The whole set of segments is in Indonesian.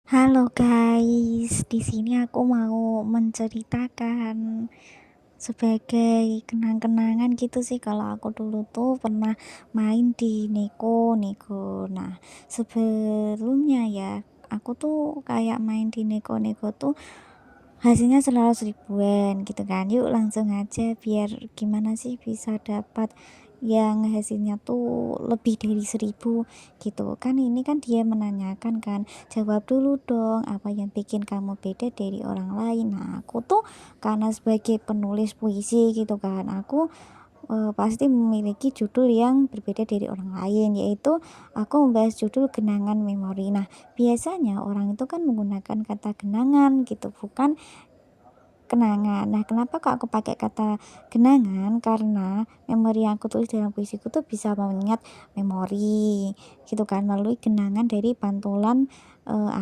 Halo guys, di sini aku mau menceritakan sebagai kenang-kenangan gitu sih kalau aku dulu tuh pernah main di neko-neko. Nah, sebelumnya ya, aku tuh kayak main di neko-neko tuh hasilnya selalu seribuan gitu kan. Yuk langsung aja biar gimana sih bisa dapat yang hasilnya tuh lebih dari 1.000 gitu kan. Ini kan dia menanyakan kan, jawab dulu dong apa yang bikin kamu beda dari orang lain. Nah aku tuh karena sebagai penulis puisi gitu kan, aku pasti memiliki judul yang berbeda dari orang lain, yaitu aku membahas judul Genangan Memori. Nah, biasanya orang itu kan menggunakan kata genangan gitu, bukan kenangan. Nah, kenapa kok aku pakai kata kenangan? Karena memori yang aku tulis dalam puisiku tuh bisa mengingat memori gitu kan melalui genangan dari pantulan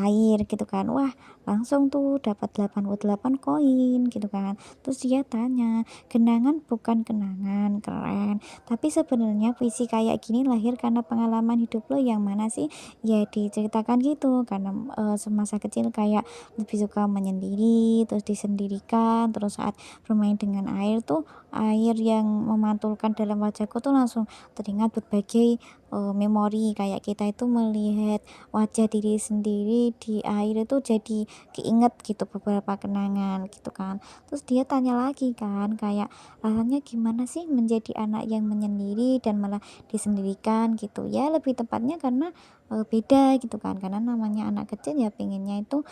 air gitu kan. Wah, langsung tuh dapat 88 koin gitu kan. Terus dia tanya, "Genangan bukan kenangan." Keren. Tapi sebenarnya puisi kayak gini lahir karena pengalaman hidup lo yang mana sih? Ya diceritakan gitu karena semasa kecil kayak lebih suka menyendiri, terus disendirikan, terus saat bermain dengan air tuh, air yang memantulkan dalam wajahku tuh langsung teringat berbagai memori kayak kita itu melihat wajah diri sendiri di air itu jadi keinget gitu beberapa kenangan gitu kan. Terus dia tanya lagi kan kayak rasanya gimana sih menjadi anak yang menyendiri dan malah disendirikan gitu ya, lebih tepatnya karena beda gitu kan, karena namanya anak kecil ya pengennya itu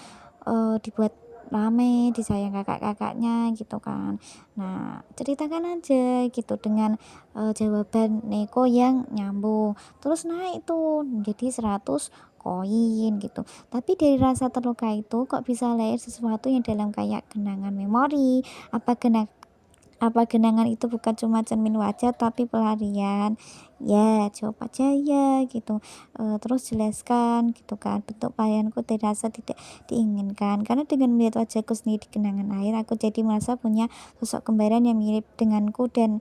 dibuat rame, disayang kakak-kakaknya gitu kan. Nah, ceritakan aja gitu dengan jawaban neko yang nyambung. Terus naik tuh menjadi 100 koin gitu. Tapi dari rasa terluka itu kok bisa lahir sesuatu yang dalam kayak kenangan memori. Apa kena apa genangan itu bukan cuma cermin wajah tapi pelarian? Ya, jawab aja ya gitu. Terus jelaskan gitu kan, bentuk pakaianku terasa tidak diinginkan. Karena dengan melihat wajahku sendiri di genangan air, aku jadi merasa punya sosok kembaran yang mirip denganku dan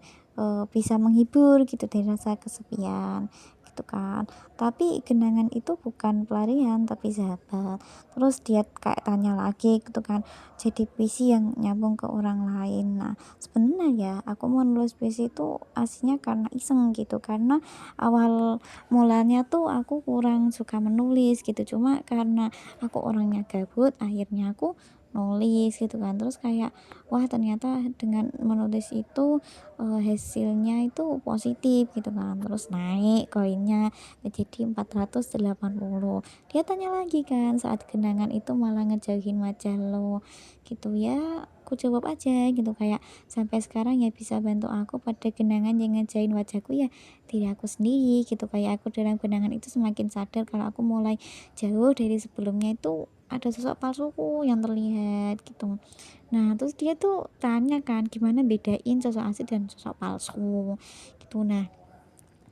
bisa menghibur gitu dari rasa kesepian gitu kan. Tapi genangan itu bukan pelarian tapi sahabat. Terus dia kayak tanya lagi gitu kan, jadi puisi yang nyambung ke orang lain. Nah, sebenarnya ya aku mau nulis puisi itu aslinya karena iseng gitu, karena awal mulanya tuh aku kurang suka menulis gitu, cuma karena aku orangnya gabut akhirnya aku nulis gitu kan. Terus kayak wah ternyata dengan menulis itu hasilnya itu positif gitu kan, terus naik koinnya menjadi 480. Dia tanya lagi kan, saat genangan itu malah ngejauhin wajah lo gitu ya, aku jawab aja gitu kayak sampai sekarang ya bisa bantu aku pada genangan yang ngejain wajahku ya diri aku sendiri gitu. Kayak aku dalam genangan itu semakin sadar kalau aku mulai jauh dari sebelumnya itu ada sosok palsuku yang terlihat gitu. Nah terus dia tuh tanya kan gimana bedain sosok asli dan sosok palsu gitu. Nah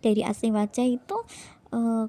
dari asli wajah itu,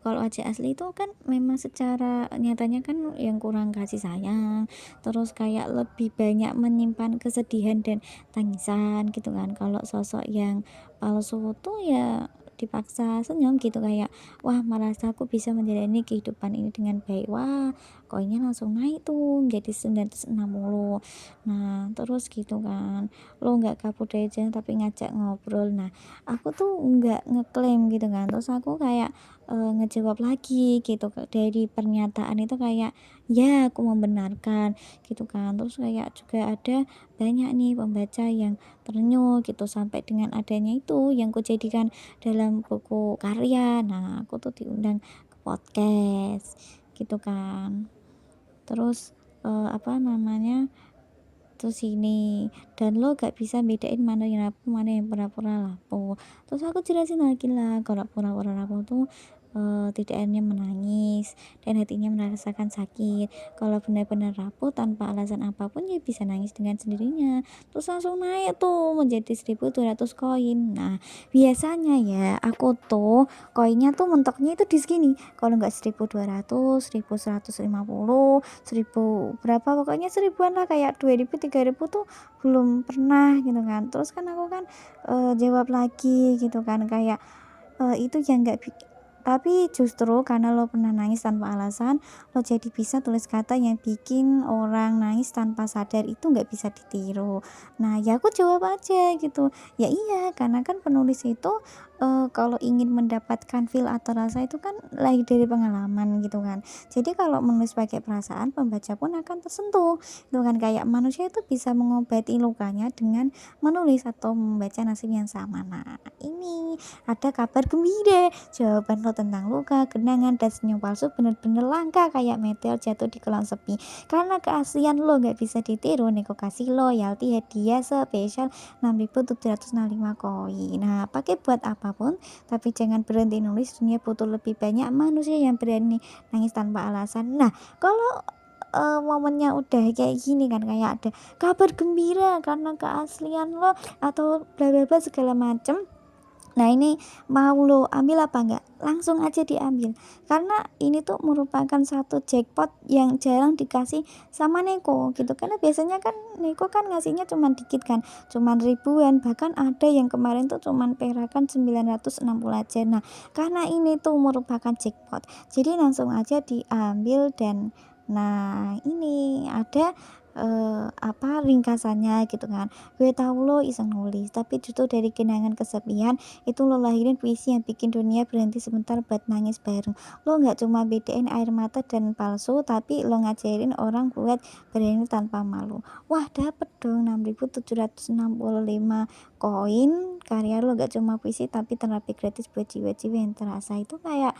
kalau wajah asli itu kan memang secara nyatanya kan yang kurang kasih sayang, terus kayak lebih banyak menyimpan kesedihan dan tangisan gitu kan. Kalau sosok yang palsu tuh ya dipaksa senyum gitu kayak, "Wah merasa aku bisa menjalani kehidupan ini dengan baik." Wah, koinnya langsung naik tuh menjadi 960. Nah terus gitu kan, "Lo nggak kabur dari jalan tapi ngajak ngobrol." Nah aku tuh nggak ngeklaim gitu kan, terus aku kayak ngejawab lagi gitu dari pernyataan itu kayak ya aku membenarkan gitu kan. Terus kayak juga ada banyak nih pembaca yang terenyuh gitu sampai dengan adanya itu yang kujadikan dalam buku karya. Nah aku tuh diundang ke podcast gitu kan. Terus apa namanya, terus ini, dan lo gak bisa bedain mana yang rapuh, mana yang pura-pura lapuh. Terus aku jelasin lagi lah, kalau pura-pura lapuh tuh tidak hanya menangis dan hatinya merasakan sakit. Kalau benar-benar rapuh tanpa alasan apapun ya bisa nangis dengan sendirinya. Terus langsung naik tuh menjadi 1.200 koin. Nah, biasanya ya aku tuh koinnya tuh mentoknya itu di segini. Kalau nggak 1.200, 1.150, 1.000 berapa, pokoknya seribuan lah, kayak 2.000 3.000 tuh belum pernah gitu kan. Terus kan aku kan jawab lagi gitu kan kayak itu yang nggak Tapi justru karena lo pernah nangis tanpa alasan, lo jadi bisa tulis kata yang bikin orang nangis tanpa sadar itu nggak bisa ditiru. Nah, ya aku jawab aja gitu. Ya iya, karena kan penulis itu kalau ingin mendapatkan feel atau rasa itu kan lagi dari pengalaman gitu kan. Jadi kalau menulis pakai perasaan, pembaca pun akan tersentuh. Itu kan kayak manusia itu bisa mengobati lukanya dengan menulis atau membaca nasib yang sama. Nah, ini ada kabar gembira. Jawaban lo tentang luka, kenangan, dan senyum palsu bener-bener langka kayak meteor jatuh di kolam sepi. Karena keaslian lo gak bisa ditiru, Neko kasih loyalty hadiah spesial 6.765 koin. Nah, pakai buat apapun, tapi jangan berhenti nulis. Dunia butuh lebih banyak manusia yang berani nangis tanpa alasan. Nah, kalau momennya udah kayak gini kan, kayak ada kabar gembira karena keaslian lo atau bla bla bla segala macem. Nah, ini mau lo ambil apa enggak? Langsung aja diambil. Karena ini tuh merupakan satu jackpot yang jarang dikasih sama Neko gitu. Karena biasanya kan Neko kan ngasihnya cuman dikit kan, cuman ribuan, bahkan ada yang kemarin tuh cuman perakan 960 aja. Nah, karena ini tuh merupakan jackpot, jadi langsung aja diambil. Dan nah, ini ada apa ringkasannya gitu kan. Gue tahu lo iseng nulis, tapi justru dari kenangan kesepian itu lo lahirin puisi yang bikin dunia berhenti sebentar buat nangis bareng. Lo nggak cuma bedain air mata dan palsu, tapi lo ngajarin orang buat berani tanpa malu. Wah, dapet dong 6.765 koin. Karya lo nggak cuma puisi tapi terapi gratis buat jiwa-jiwa yang terasa. Itu kayak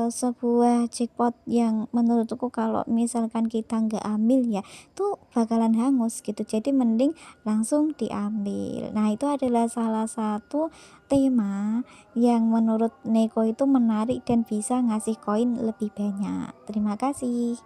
sebuah jackpot yang menurutku kalau misalkan kita nggak ambil ya tuh bakalan hangus gitu. Jadi mending langsung diambil. Nah, itu adalah salah satu tema yang menurut Neko itu menarik dan bisa ngasih koin lebih banyak. Terima kasih.